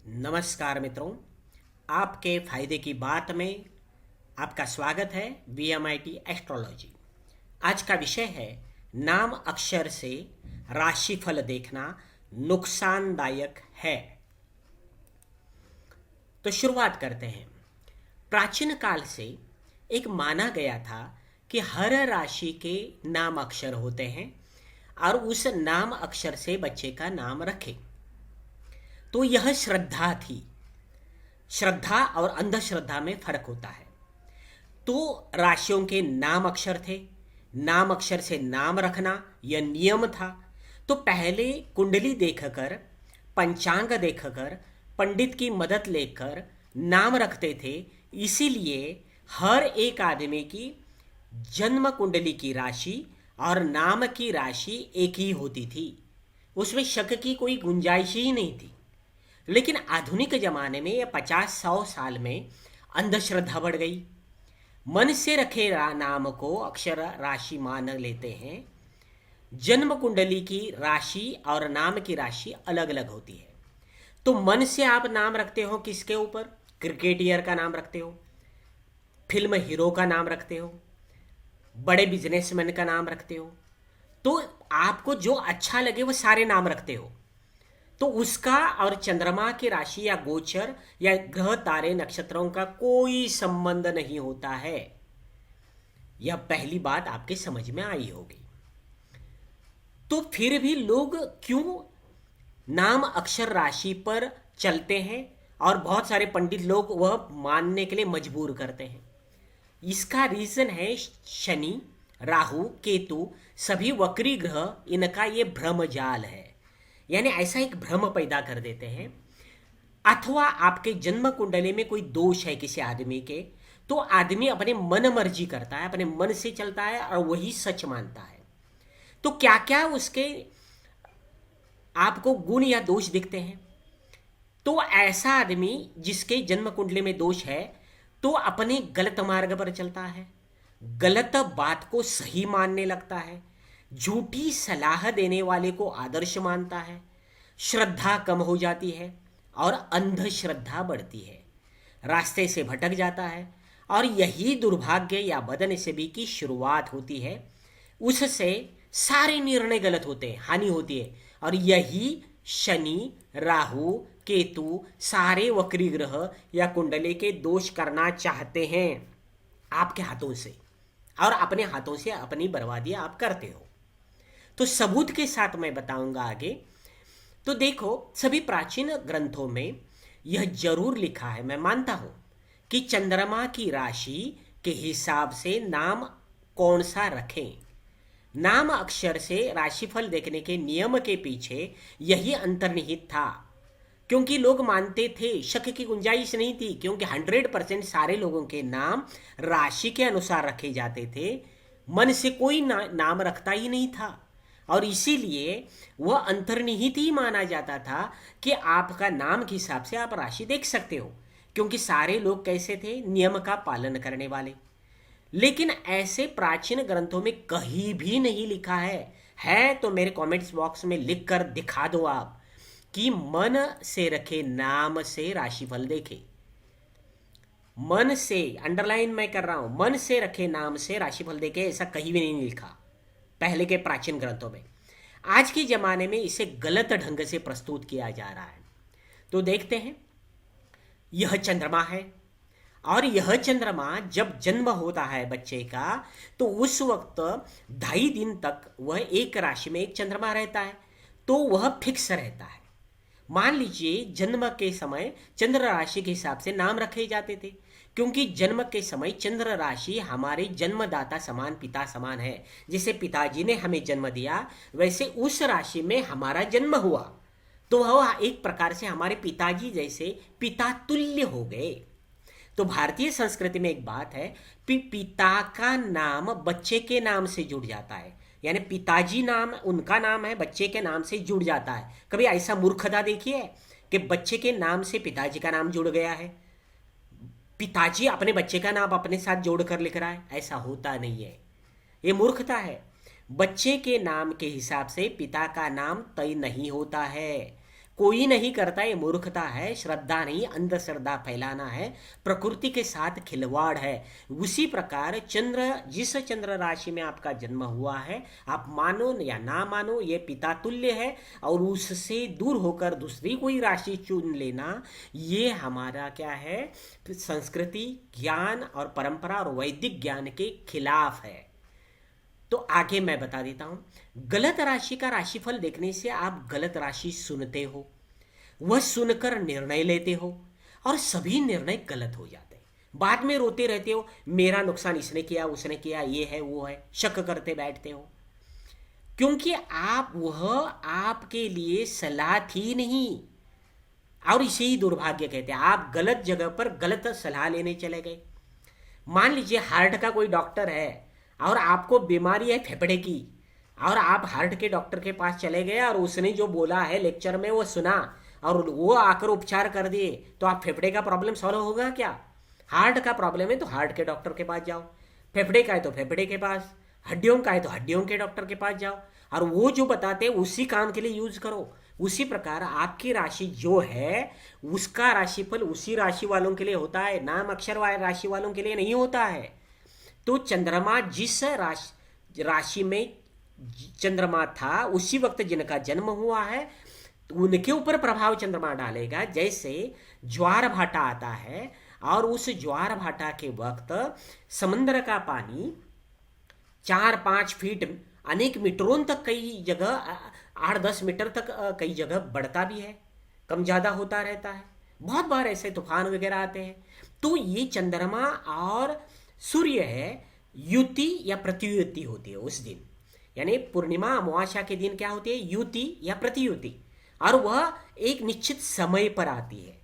नमस्कार मित्रों, आपके फायदे की बात में आपका स्वागत है। VMIT astrology. आज का विषय है नाम अक्षर से राशिफल देखना नुकसानदायक है। तो शुरुआत करते हैं। प्राचीन काल से एक माना गया था कि हर राशि के नाम अक्षर होते हैं और उस नाम अक्षर से बच्चे का नाम रखें। तो यह श्रद्धा थी। श्रद्धा और अंधश्रद्धा में फर्क होता है। तो राशियों के नाम अक्षर थे, नाम अक्षर से नाम रखना यह नियम था। तो पहले कुंडली देखकर, पंचांग देखकर, पंडित की मदद लेकर नाम रखते थे। इसीलिए हर एक आदमी की जन्म कुंडली की राशि और नाम की राशि एक ही होती थी, उसमें शक की कोई गुंजाइश ही नहीं थी। लेकिन आधुनिक जमाने में या 50-100 साल में अंधश्रद्धा बढ़ गई। मन से रखे नाम को अक्षर राशि मान लेते हैं। जन्म कुंडली की राशि और नाम की राशि अलग अलग होती है। तो मन से आप नाम रखते हो किसके ऊपर? क्रिकेटियर का नाम रखते हो, फिल्म हीरो का नाम रखते हो, बड़े बिजनेसमैन का नाम रखते हो। तो आपको जो अच्छा लगे वो सारे नाम रखते हो। तो उसका और चंद्रमा की राशि या गोचर या ग्रह तारे नक्षत्रों का कोई संबंध नहीं होता है। यह पहली बात आपके समझ में आई होगी। तो फिर भी लोग क्यों नाम अक्षर राशि पर चलते हैं और बहुत सारे पंडित लोग वह मानने के लिए मजबूर करते हैं? इसका रीजन है शनि, राहु, केतु सभी वक्री ग्रह, इनका ये भ्रमजाल है। यानी ऐसा एक भ्रम पैदा कर देते हैं। अथवा आपके जन्म कुंडली में कोई दोष है किसी आदमी के, तो आदमी अपने मन मर्जी करता है, अपने मन से चलता है और वही सच मानता है। तो क्या क्या उसके आपको गुण या दोष दिखते हैं? तो ऐसा आदमी जिसके जन्म कुंडली में दोष है तो अपने गलत मार्ग पर चलता है, गलत बात को सही मानने लगता है, झूठी सलाह देने वाले को आदर्श मानता है, श्रद्धा कम हो जाती है और अंधश्रद्धा बढ़ती है, रास्ते से भटक जाता है। और यही दुर्भाग्य या बदनसीबी की शुरुआत होती है। उससे सारे निर्णय गलत होते हैं, हानि होती है। और यही शनि, राहु, केतु सारे वक्री ग्रह या कुंडली के दोष करना चाहते हैं आपके हाथों से, और अपने हाथों से अपनी बर्बादी आप करते हो। तो सबूत के साथ मैं बताऊंगा आगे। तो देखो, सभी प्राचीन ग्रंथों में यह जरूर लिखा है, मैं मानता हूं, कि चंद्रमा की राशि के हिसाब से नाम कौन सा रखें। नाम अक्षर से राशिफल देखने के नियम के पीछे यही अंतर्निहित था। क्योंकि लोग मानते थे, शक की गुंजाइश नहीं थी, क्योंकि 100% सारे लोगों के नाम राशि के अनुसार रखे जाते थे। मन से कोई नाम रखता ही नहीं था। और इसीलिए वह अंतर्निहित ही माना जाता था कि आपका नाम के हिसाब से आप राशि देख सकते हो, क्योंकि सारे लोग कैसे थे? नियम का पालन करने वाले। लेकिन ऐसे प्राचीन ग्रंथों में कहीं भी नहीं लिखा है तो मेरे कमेंट्स बॉक्स में लिख कर दिखा दो आप कि मन से रखे नाम से राशिफल देखे। मन से, अंडरलाइन मैं कर रहा हूं, मन से रखे नाम से राशिफल देखे, ऐसा कहीं भी नहीं लिखा पहले के प्राचीन ग्रंथों में। आज के जमाने में इसे गलत ढंग से प्रस्तुत किया जा रहा है। तो देखते हैं, यह चंद्रमा है और यह चंद्रमा जब जन्म होता है बच्चे का, तो उस वक्त 2.5 दिन तक वह एक राशि में एक चंद्रमा रहता है, तो वह फिक्स रहता है। मान लीजिए जन्म के समय चंद्र राशि के हिसाब से नाम रखे जाते थे, क्योंकि जन्म के समय चंद्र राशि हमारे जन्मदाता समान, पिता समान है। जैसे पिताजी ने हमें जन्म दिया, वैसे उस राशि में हमारा जन्म हुआ, तो वह एक प्रकार से हमारे पिताजी जैसे पिता तुल्य हो गए। तो भारतीय संस्कृति में एक बात है, पिता का नाम बच्चे के नाम से जुड़ जाता है। यानी पिताजी नाम उनका नाम है, बच्चे के नाम से जुड़ जाता है। कभी ऐसा मूर्खता देखी है कि बच्चे के नाम से पिताजी का नाम जुड़ गया है, पिताजी अपने बच्चे का नाम अपने साथ जोड़कर लिख रहा है? ऐसा होता नहीं है, ये मूर्खता है। बच्चे के नाम के हिसाब से पिता का नाम तय नहीं होता है। कोई नहीं करता, ये मूर्खता है, श्रद्धा नहीं, अंधश्रद्धा फैलाना है, प्रकृति के साथ खिलवाड़ है। उसी प्रकार जिस चंद्र राशि में आपका जन्म हुआ है, आप मानो या ना मानो, ये पिता तुल्य है, और उससे दूर होकर दूसरी कोई राशि चुन लेना, ये हमारा क्या है, संस्कृति, ज्ञान और परंपरा और वैदिक ज्ञान के खिलाफ है। तो आगे मैं बता देता हूं, गलत राशि का राशिफल देखने से आप गलत राशि सुनते हो, वह सुनकर निर्णय लेते हो, और सभी निर्णय गलत हो जाते हैं। बाद में रोते रहते हो, मेरा नुकसान इसने किया, उसने किया, ये है वो है, शक करते बैठते हो, क्योंकि वह आपके लिए सलाह थी नहीं। और इसे ही दुर्भाग्य कहते हैं, आप गलत जगह पर गलत सलाह लेने चले गए। मान लीजिए हार्ट का कोई डॉक्टर है और आपको बीमारी है फेफड़े की, और आप हार्ट के डॉक्टर के पास चले गए और उसने जो बोला है लेक्चर में वो सुना और वो आकर उपचार कर दिए, तो आप फेफड़े का प्रॉब्लम सॉल्व होगा क्या? हार्ट का प्रॉब्लम है तो हार्ट के डॉक्टर के पास जाओ, फेफड़े का है तो फेफड़े के पास, हड्डियों का है तो हड्डियों के डॉक्टर के पास जाओ, और वो जो बताते हैं उसी काम के लिए यूज करो। उसी प्रकार आपकी राशि जो है उसका राशिफल उसी राशि वालों के लिए होता है, नाम अक्षर वाले राशि वालों के लिए नहीं होता है। तो चंद्रमा जिस राशि में चंद्रमा था उसी वक्त जिनका जन्म हुआ है उनके ऊपर प्रभाव चंद्रमा डालेगा। जैसे ज्वार भाटा आता है और उस ज्वार भाटा के वक्त समुद्र का पानी 4-5 फीट अनेक मीटरों तक, कई जगह 8-10 मीटर तक कई जगह बढ़ता भी है, कम ज़्यादा होता रहता है। बहुत बार ऐसे तूफान वगैरह आते हैं। तो ये चंद्रमा और सूर्य है, युति या प्रतियुति होती है उस दिन, यानी पूर्णिमा अमावस्या के दिन क्या होती है, युति या प्रतियुति, और वह एक निश्चित समय पर आती है।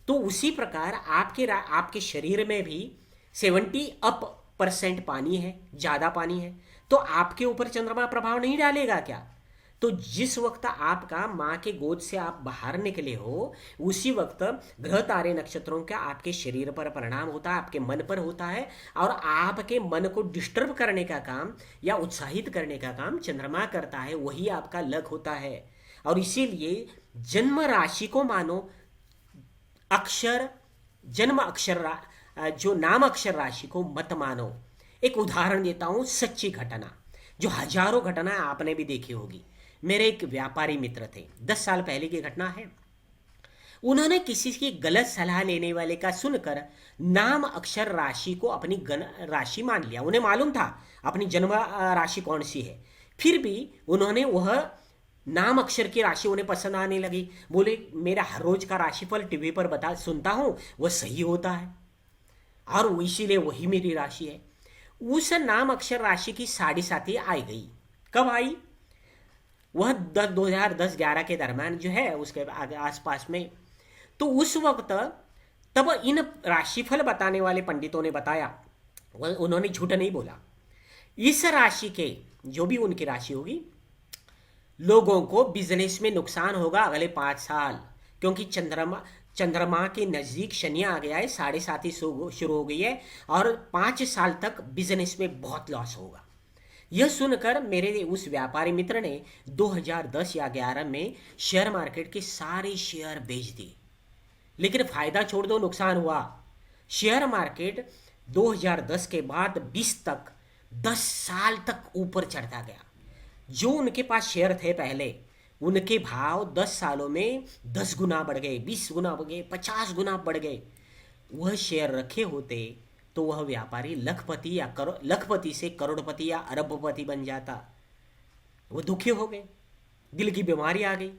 तो उसी प्रकार आपके शरीर में भी 70% पानी है, ज़्यादा पानी है, तो आपके ऊपर चंद्रमा प्रभाव नहीं डालेगा क्या? तो जिस वक्त आपका माँ के गोद से आप बाहर निकले हो उसी वक्त ग्रह तारे नक्षत्रों का आपके शरीर पर परिणाम होता है, आपके मन पर होता है, और आपके मन को डिस्टर्ब करने का काम या उत्साहित करने का काम चंद्रमा करता है, वही आपका लक होता है। और इसीलिए जन्म राशि को मानो, अक्षर जन्म अक्षर जो नाम अक्षर राशि को मत मानो। एक उदाहरण देता हूं, सच्ची घटना, जो हजारों घटना आपने भी देखी होगी। मेरे एक व्यापारी मित्र थे, 10 साल पहले की घटना है। उन्होंने किसी की गलत सलाह लेने वाले का सुनकर नाम अक्षर राशि को अपनी राशि मान लिया। उन्हें मालूम था अपनी जन्म राशि कौन सी है, फिर भी उन्होंने वह नाम अक्षर की राशि उन्हें पसंद आने लगी। बोले मेरा हर रोज का राशिफल टीवी पर सुनता हूं, वह सही होता है और इसीलिए वही मेरी राशि है। उस नाम अक्षर राशि की 7.5 आई गई। कब आई? वह 2010-11 के दरम्यान जो है, उसके आसपास में। तो उस वक्त तब इन राशिफल बताने वाले पंडितों ने बताया, उन्होंने झूठ नहीं बोला, इस राशि के जो भी उनकी राशि होगी लोगों को बिजनेस में नुकसान होगा अगले 5 साल, क्योंकि चंद्रमा के नज़दीक शनि आ गया है, 7.5 शुरू हो गई है, और 5 साल तक बिजनेस में बहुत लॉस होगा। यह सुनकर मेरे उस व्यापारी मित्र ने 2010 या 11 में शेयर मार्केट के सारे शेयर बेच दिए, लेकिन फायदा छोड़ दो, नुकसान हुआ। शेयर मार्केट 2010 के बाद 20 तक 10 साल तक ऊपर चढ़ता गया। जो उनके पास शेयर थे पहले, उनके भाव 10 सालों में 10 गुना बढ़ गए, 20 गुना बढ़ गए, 50 गुना बढ़ गए। वह शेयर रखे होते तो वह व्यापारी लखपति से करोड़पति या अरबपति बन जाता। वो दुखी हो गए, दिल की बीमारी आ गई।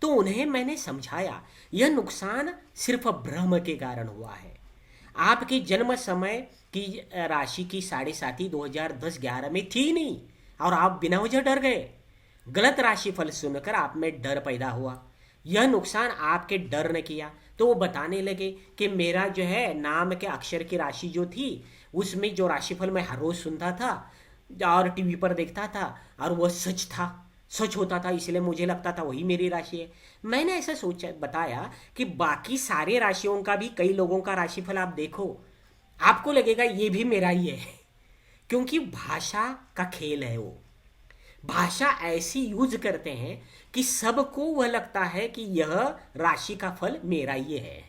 तो उन्हें मैंने समझाया यह नुकसान सिर्फ भ्रम के कारण हुआ है। आपकी जन्म समय की राशि की 7.5 2010-11 में थी नहीं, और आप बिना वजह डर गए। गलत राशिफल सुनकर आप में डर पैदा हुआ। यह नुकसान आपके डर ने किया। तो वो बताने लगे कि मेरा जो है नाम के अक्षर की राशि जो थी उसमें जो राशिफल मैं हर रोज सुनता था और टीवी पर देखता था, और वह सच होता था, इसलिए मुझे लगता था वही मेरी राशि है। मैंने ऐसा सोचा, बताया कि बाकी सारे राशियों का भी, कई लोगों का राशिफल आप देखो, आपको लगेगा ये भी मेरा ही है, क्योंकि भाषा का खेल है वो। भाषा ऐसी यूज करते हैं कि सबको वह लगता है कि यह राशि का फल मेरा ये है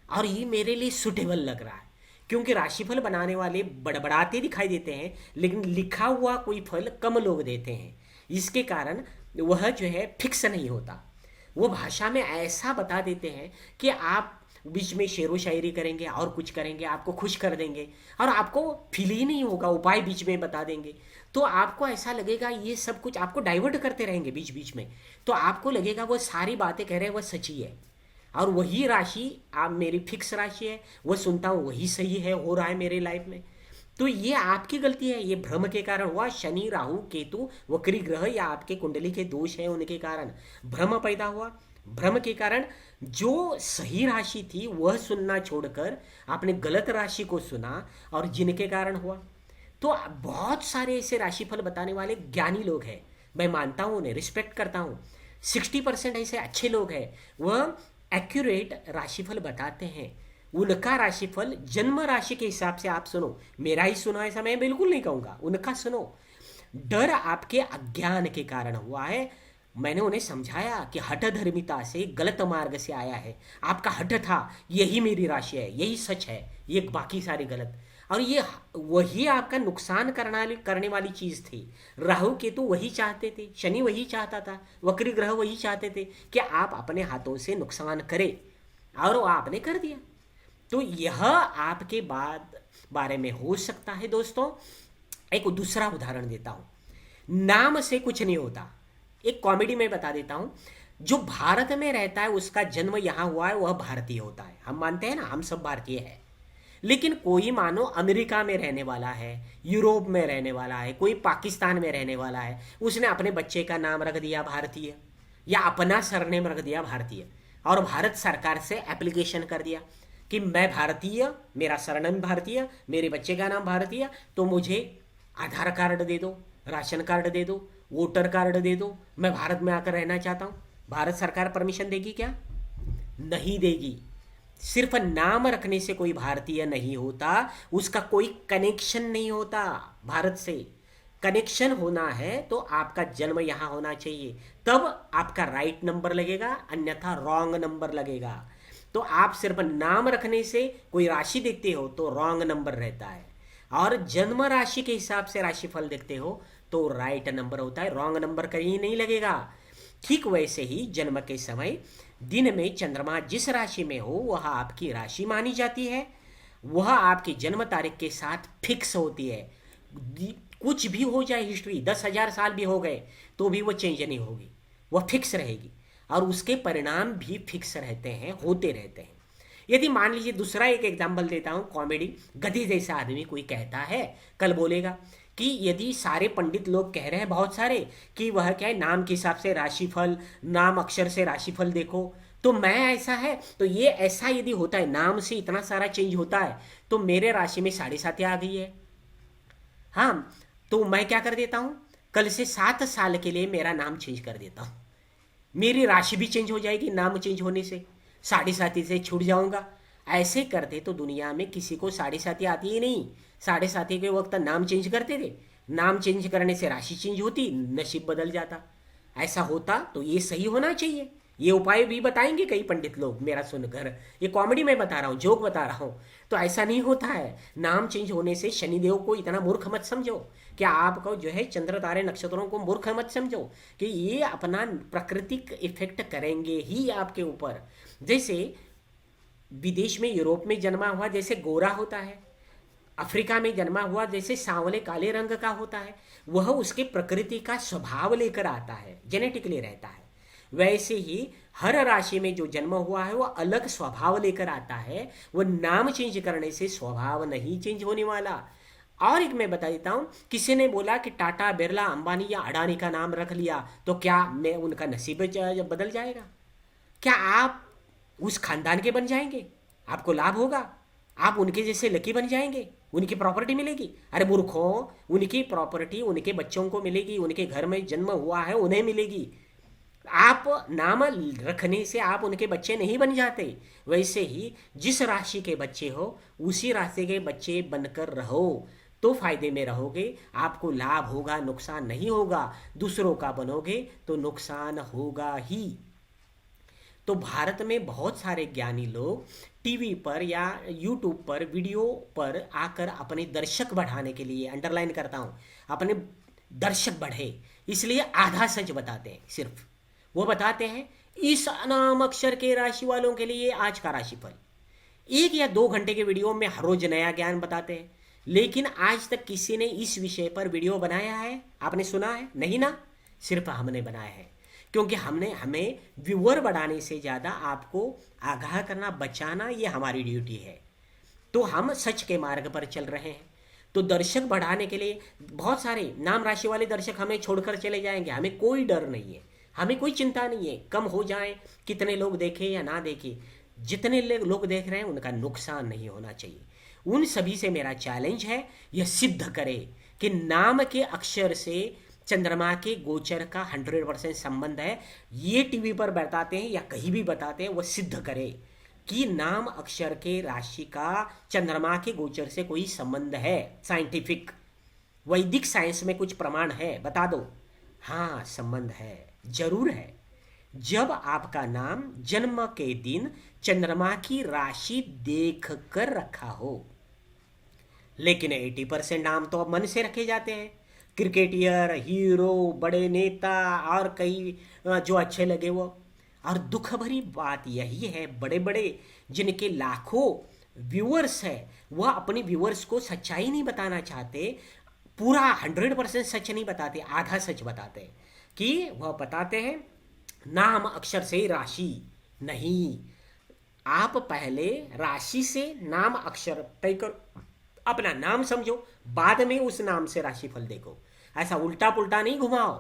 और ये मेरे लिए सुटेबल लग रहा है, क्योंकि राशिफल बनाने वाले बड़बड़ाते दिखाई देते हैं लेकिन लिखा हुआ कोई फल कम लोग देते हैं। इसके कारण वह जो है फिक्स नहीं होता। वो भाषा में ऐसा बता देते हैं कि आप बीच में शेरो शायरी करेंगे और कुछ करेंगे, आपको खुश कर देंगे और आपको फील ही नहीं होगा, उपाय बीच में बता देंगे। तो आपको ऐसा लगेगा ये सब कुछ आपको डाइवर्ट करते रहेंगे बीच बीच में, तो आपको लगेगा वो सारी बातें कह रहे हैं वह सच्ची है और वही राशि आप मेरी फिक्स राशि है, वो सुनता हूँ वही सही है, हो रहा है मेरे लाइफ में। तो ये आपकी गलती है, ये भ्रम के कारण हुआ। शनि राहु केतु वक्री ग्रह या आपके कुंडली के दोष है, उनके कारण भ्रम पैदा हुआ। भ्रम के कारण जो सही राशि थी वह सुनना छोड़कर आपने गलत राशि को सुना और जिनके कारण हुआ। तो बहुत सारे ऐसे राशिफल बताने वाले ज्ञानी लोग हैं, मैं मानता हूँ, उन्हें रिस्पेक्ट करता हूँ। 60% ऐसे अच्छे लोग हैं, वह एक्यूरेट राशिफल बताते हैं। उनका राशिफल जन्म राशि के हिसाब से आप सुनो, मेरा ही सुनो ऐसा मैं बिल्कुल नहीं कहूँगा, उनका सुनो। डर आपके अज्ञान के कारण हुआ है। मैंने उन्हें समझाया कि हठ धर्मिता से गलत मार्ग से आया है, आपका हठ था यही मेरी राशि है, यही सच है, ये बाकी सारी गलत। और ये वही आपका नुकसान करने वाली चीज थी। राहु केतु वही चाहते थे, शनि वही चाहता था, वक्री ग्रह वही चाहते थे कि आप अपने हाथों से नुकसान करें और वो आपने कर दिया। तो यह आपके बारे में हो सकता है। दोस्तों एक दूसरा उदाहरण देता हूं, नाम से कुछ नहीं होता। एक कॉमेडी में बता देता हूं, जो भारत में रहता है उसका जन्म यहां हुआ है वह भारतीय होता है, हम मानते हैं ना, हम सब भारतीय है। लेकिन कोई मानो अमेरिका में रहने वाला है, यूरोप में रहने वाला है, कोई पाकिस्तान में रहने वाला है, उसने अपने बच्चे का नाम रख दिया भारतीय या अपना सरनेम रख दिया भारतीय और भारत सरकार से एप्लीकेशन कर दिया कि मैं भारतीय, मेरा सरनेम भारतीय, मेरे बच्चे का नाम भारतीय, तो मुझे आधार कार्ड दे दो, राशन कार्ड दे दो, वोटर कार्ड दे दो, मैं भारत में आकर रहना चाहता हूँ। भारत सरकार परमिशन देगी क्या? नहीं देगी। सिर्फ नाम रखने से कोई भारतीय नहीं होता, उसका कोई कनेक्शन नहीं होता भारत से। कनेक्शन होना है तो आपका जन्म यहाँ होना चाहिए, तब आपका राइट नंबर लगेगा, अन्यथा रॉन्ग नंबर लगेगा। तो आप सिर्फ नाम रखने से कोई राशि देखते हो तो रॉन्ग नंबर रहता है, और जन्म राशि के हिसाब से राशिफल देखते हो तो राइट नंबर होता है, रॉन्ग नंबर कहीं नहीं लगेगा। ठीक वैसे ही जन्म के समय दिन में चंद्रमा जिस राशि में हो वह आपकी राशि मानी जाती है, वह आपकी जन्म तारीख के साथ फिक्स होती है। कुछ भी हो जाए, हिस्ट्री 10,000 साल भी हो गए तो भी वो चेंज नहीं होगी, वह फिक्स रहेगी और उसके परिणाम भी फिक्स रहते हैं, होते रहते हैं। यदि मान लीजिए दूसरा एक एग्जाम्पल देता हूं, कॉमेडी, गधी जैसा आदमी कोई कहता है, कल बोलेगा कि यदि सारे पंडित लोग कह रहे हैं बहुत सारे कि वह क्या है, नाम के हिसाब से राशिफल, नाम अक्षर से राशिफल देखो, तो मैं ऐसा है, तो ये ऐसा यदि होता है, नाम से इतना सारा चेंज होता है, तो मेरे राशि में 7.5 आ गई है। हाँ, तो मैं क्या कर देता हूं, कल से 7 साल के लिए मेरा नाम चेंज कर देता हूं, मेरी राशि भी चेंज हो जाएगी, नाम चेंज होने से 7.5 से छूट जाऊंगा। ऐसे करते तो दुनिया में किसी को 7.5 आती ही नहीं। 7.5 के वक्त नाम चेंज करते थे, नाम चेंज करने से राशि चेंज होती, नसीब बदल जाता। ऐसा होता तो ये सही होना चाहिए। ये उपाय भी बताएंगे कई पंडित लोग मेरा सुनकर, ये कॉमेडी में बता रहा हूँ, जोक बता रहा हूँ। तो ऐसा नहीं होता है, नाम चेंज होने से शनिदेव को इतना मूर्ख मत समझो कि आपको जो है चंद्र तारे नक्षत्रों को मूर्ख मत समझो कि ये अपना प्राकृतिक इफेक्ट करेंगे ही आपके ऊपर। जैसे विदेश में, यूरोप में जन्मा हुआ जैसे गोरा होता है, अफ्रीका में जन्मा हुआ जैसे सांवले काले रंग का होता है, वह उसके प्रकृति का स्वभाव लेकर आता है, जेनेटिकली रहता है। वैसे ही हर राशि में जो जन्म हुआ है वह अलग स्वभाव लेकर आता है, वह नाम चेंज करने से स्वभाव नहीं चेंज होने वाला। और एक मैं बता देता हूं, किसी ने बोला कि टाटा, बिरला, अंबानी या अडानी का नाम रख लिया तो क्या मैं उनका नसीब बदल जाएगा? क्या आप उस खानदान के बन जाएंगे? आपको लाभ होगा? आप उनके जैसे लकी बन जाएंगे? उनकी प्रॉपर्टी मिलेगी? अरे मूर्खों, उनकी प्रॉपर्टी उनके बच्चों को मिलेगी, उनके घर में जन्म हुआ है उन्हें मिलेगी। आप नाम रखने से आप उनके बच्चे नहीं बन जाते। वैसे ही जिस राशि के बच्चे हो उसी राशि के बच्चे बनकर रहो, तो फायदे में रहोगे, आपको लाभ होगा, नुकसान नहीं होगा। दूसरों का बनोगे तो नुकसान होगा ही। तो भारत में बहुत सारे ज्ञानी लोग टीवी पर या यूट्यूब पर वीडियो पर आकर अपने दर्शक बढ़ाने के लिए, अंडरलाइन करता हूँ, अपने दर्शक बढ़े इसलिए आधा सच बताते हैं। सिर्फ वो बताते हैं इस नाम अक्षर के राशि वालों के लिए आज का राशिफल। 1 या 2 घंटे के वीडियो में हर रोज नया ज्ञान बताते हैं, लेकिन आज तक किसी ने इस विषय पर वीडियो बनाया है? आपने सुना है? नहीं ना। सिर्फ हमने बनाया है, क्योंकि हमें व्यूअर बढ़ाने से ज़्यादा आपको आगाह करना, बचाना, ये हमारी ड्यूटी है। तो हम सच के मार्ग पर चल रहे हैं। तो दर्शक बढ़ाने के लिए बहुत सारे नाम राशि वाले दर्शक हमें छोड़कर चले जाएंगे, हमें कोई डर नहीं है, हमें कोई चिंता नहीं है। कम हो जाए, कितने लोग देखें या ना देखें, जितने लोग देख रहे हैं उनका नुकसान नहीं होना चाहिए। उन सभी से मेरा चैलेंज है, यह सिद्ध करे कि नाम के अक्षर से चंद्रमा के गोचर का 100% संबंध है। ये टीवी पर बताते हैं या कहीं भी बताते हैं, वह सिद्ध करे कि नाम अक्षर के राशि का चंद्रमा के गोचर से कोई संबंध है। साइंटिफिक वैदिक साइंस में कुछ प्रमाण है, बता दो। हाँ, संबंध है, जरूर है। जब आपका नाम जन्म के दिन चंद्रमा की राशि देख कर रखा हो। लेकिन 80% नाम तो अब मन से रखे जाते हैं। क्रिकेटियर, हीरो, बड़े नेता और कई जो अच्छे लगे वो। और दुख भरी बात यही है, बड़े बड़े जिनके लाखों व्यूअर्स है, वह अपने व्यूअर्स को सच्चाई नहीं बताना चाहते, पूरा 100% सच नहीं बताते, आधा सच बताते हैं। कि वह बताते हैं नाम अक्षर से राशि नहीं। आप पहले राशि से नाम अक्षर तय करो, अपना नाम समझो, बाद में उस नाम से राशिफल देखो। ऐसा उल्टा पुल्टा नहीं घुमाओ।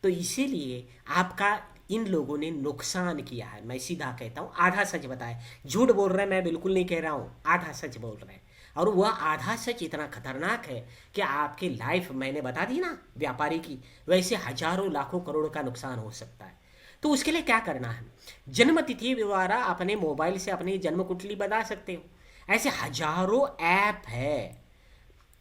तो इसीलिए आपका इन लोगों ने नुकसान किया है। मैं सीधा कहता हूँ, आधा सच बताए। झूठ बोल रहे हैं, मैं बिल्कुल नहीं कह रहा हूँ, आधा सच बोल रहे हैं। और वह आधा सच इतना खतरनाक है कि आपकी लाइफ, मैंने बता दी ना व्यापारी की, वैसे हजारों लाखों करोड़ का नुकसान हो सकता है। तो उसके लिए क्या करना है? जन्म तिथि द्वारा अपने मोबाइल से अपनी जन्म कुंडली बता सकते हो। ऐसे हजारों ऐप है,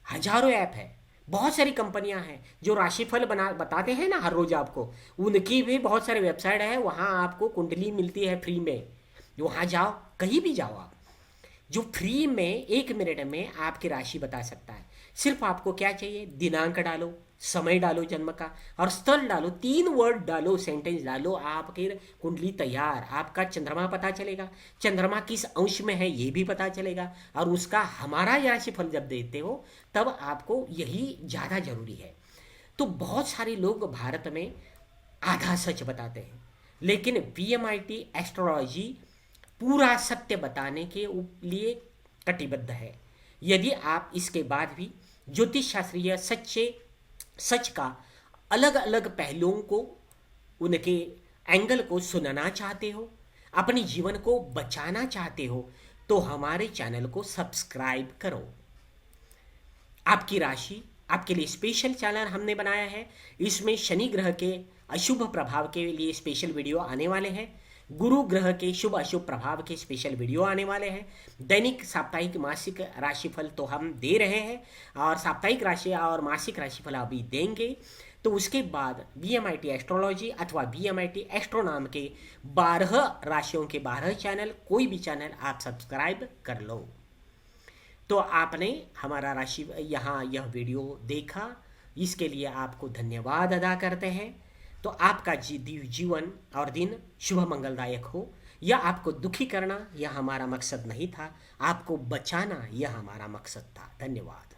हजारों ऐप है। बहुत सारी कंपनियां हैं जो राशिफल बताते हैं ना हर रोज आपको, उनकी भी बहुत सारे वेबसाइट है, वहां आपको कुंडली मिलती है फ्री में। वहां जाओ, कहीं भी जाओ आप, जो फ्री में 1 मिनट में आपकी राशि बता सकता है। सिर्फ आपको क्या चाहिए? दिनांक डालो, समय डालो जन्म का, और स्थल डालो, 3 वर्ड डालो, सेंटेंस डालो, आपकी कुंडली तैयार। आपका चंद्रमा पता चलेगा, चंद्रमा किस अंश में है ये भी पता चलेगा। और उसका हमारा राशिफल जब देते हो तब आपको यही ज़्यादा जरूरी है। तो बहुत सारे लोग भारत में आधा सच बताते हैं, लेकिन VMIT एस्ट्रोलॉजी पूरा सत्य बताने के लिए कटिबद्ध है। यदि आप इसके बाद भी ज्योतिष शास्त्रीय सच का अलग अलग पहलुओं को, उनके एंगल को सुनना चाहते हो, अपने जीवन को बचाना चाहते हो, तो हमारे चैनल को सब्सक्राइब करो। आपकी राशि आपके लिए स्पेशल चैनल हमने बनाया है। इसमें शनि ग्रह के अशुभ प्रभाव के लिए स्पेशल वीडियो आने वाले हैं, गुरु ग्रह के शुभ अशुभ प्रभाव के स्पेशल वीडियो आने वाले हैं। दैनिक, साप्ताहिक, मासिक राशिफल तो हम दे रहे हैं, और साप्ताहिक राशि और मासिक राशिफल अभी देंगे। तो उसके बाद VMIT एस्ट्रोलॉजी अथवा VMIT एस्ट्रो नाम के 12 राशियों के 12 चैनल, कोई भी चैनल आप सब्सक्राइब कर लो। तो आपने हमारा राशि यहाँ यह वीडियो देखा, इसके लिए आपको धन्यवाद अदा करते हैं। तो आपका जीवन और दिन शुभ मंगलदायक हो। यह आपको दुखी करना यह हमारा मकसद नहीं था, आपको बचाना यह हमारा मकसद था। धन्यवाद।